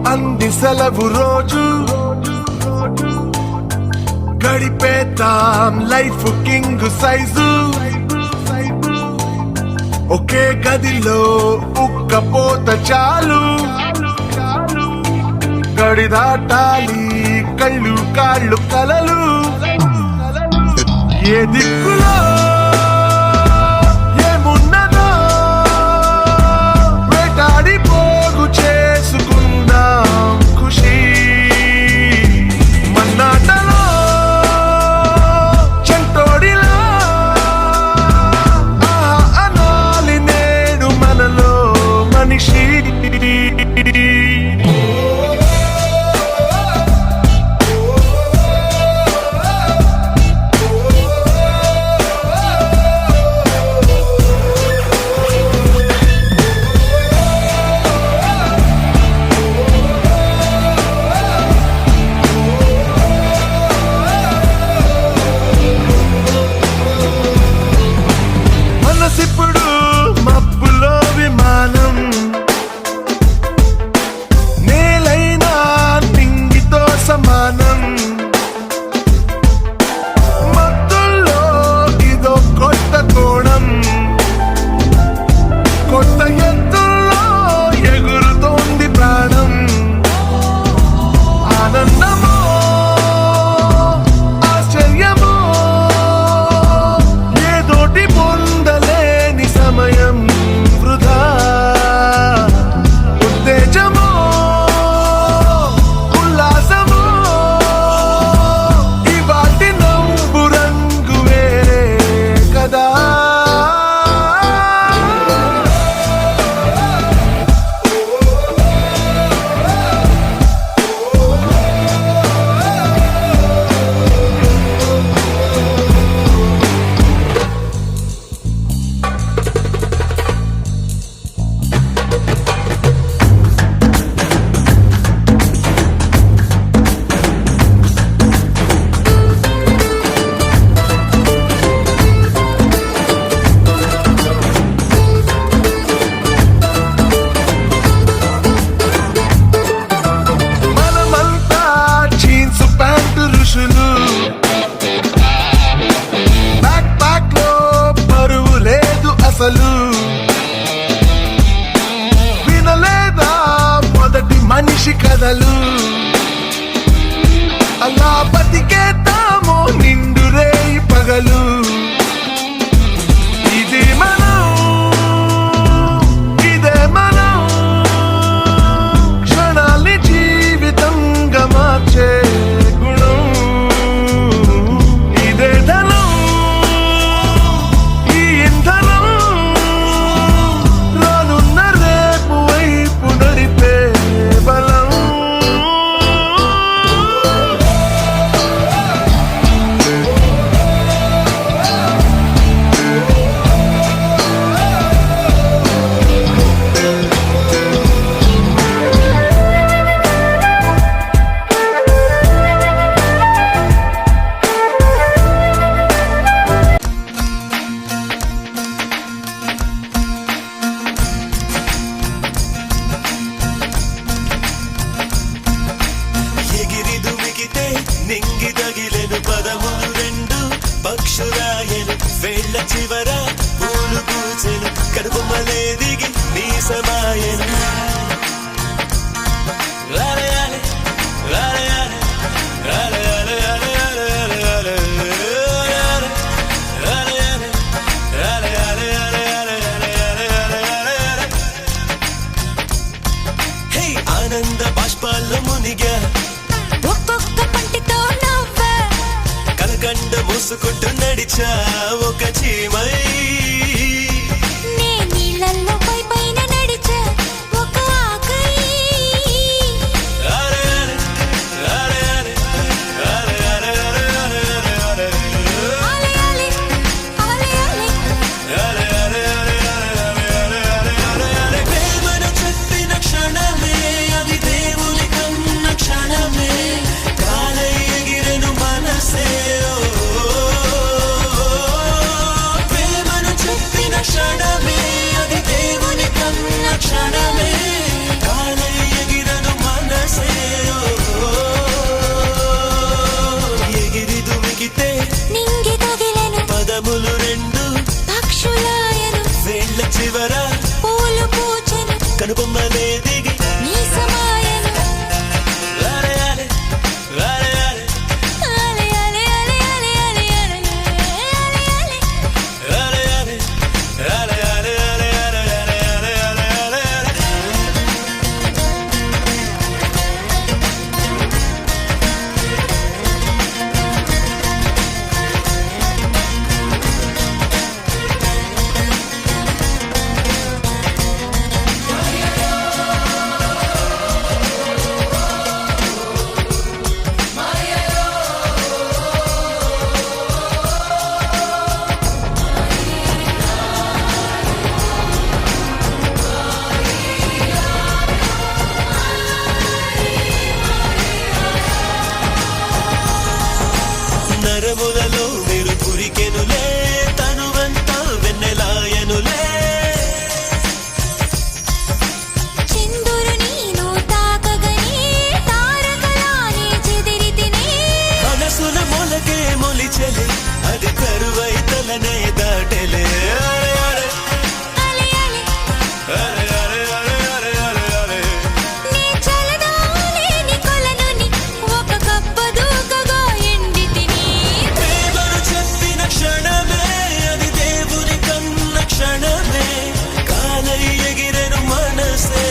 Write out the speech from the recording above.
అంది సెలవు రోజు గడిపేతాం లైఫ్ కింగ్ సైజు ఒకే గదిలో ఉక్కపోత చాలు గడి దాటాలి కళ్ళు కాళ్ళు కలలు ఏ దిక్కులో ఏమున్నదో వేటాడి పోగు చేసుకుందాం ఖుషి మన్నాటలో చెంటోడిలా అనాలి నేడు మనలో మనిషి మనసిప్పుడు మబ్బులో విమానం నేలైనా నింగితో సమానం మత్తుల్లో ఇదో కొత్త కోణం కొత్త ఎత్తుల్లో ఎగురుతోంది ప్రాణం ఆనందమో ఆశ్చర్యమో ఏదోటి పొందలేని సమయం వృధా ఉత్తేజమో ఉల్లాసమో ఇవాటి నవ్వు రంగు వేరే కదా మనమంతా జీన్స్ ప్యాంటు ఋషులు బ్యాక్ ప్యాక్ లో బరువు లేదు అసలు వినలేదా మొదటి మనిషి కథలు అలా బతికేద్దామో నిండు రేయి పగలు ఇది మనం ఇదే మనం క్షణాల్ని జీవితంగా మార్చే గుణం ఇదే ధనం ఈ ఇంధనం రానున్న రేపు వైపు నడిపే బలం ఎగిరి దుమికితే నింగి తగిలెను పదములు రెండు పక్షురాయను వేళ్ళ చివర పూలు పూచెను కడుపు మలే దిగి నీ సమాయను రాలయాలే రాలయాలే రాలయాలే రాలయాలే రాలయాలే రాలయాలే రాలయాలే రాలయాలే హే ఆనంద బాష్పాల్లో మునిగా ఒక్కొక్క పంటితో నవ్వే కలకండ మూసుకుంటూ నడిచా ఒక చీమై నే నీళ్ళల్లో పైన నడిచే ఒక ఆకై రాలయాలే రాలయాలే రాలయాలే రాలయాలే ఆలయాలి ఆలయాలి రాలయాలే రాలయాలే ప్రేమను చెప్పిన క్షణమే అది దేవుని కన్న క్షణమే కాలై ఎగిరెను మనసే ప్రేమను చెప్పిన క్షణమే అది దేవుని కన్న క్షణమే కాలై ఎగిరెను మనసే చివర పూలు పూచెను కనుబొమ్మలే దిగి నీ సమాయను అరే అరే అరే అరే అలే అలే అలే అలే అలే అలే అలే అలే అరే అరే అరే అరే అరే అరే అరే అరే అరే అరే నరములలో మీరు పురికెనులే తనువంతా వెన్నెలాయనులే చిందురు నీను తాకగని తారకలానే చెదిరితినే మనసున మొలకే మొలిచెలే అది కరువై తలనే దాటెలే అరే అరే అలే అలే అరే అరే అరే అరే అరే అరే నీ చలదాలేని కొలనుని ఒక కప్ప దూకగా ఎండితిని ప్రేమను చెప్పిన క్షణమే అది దేవుని కన్న క్షణమే కాలై ఎగిరెను మనసే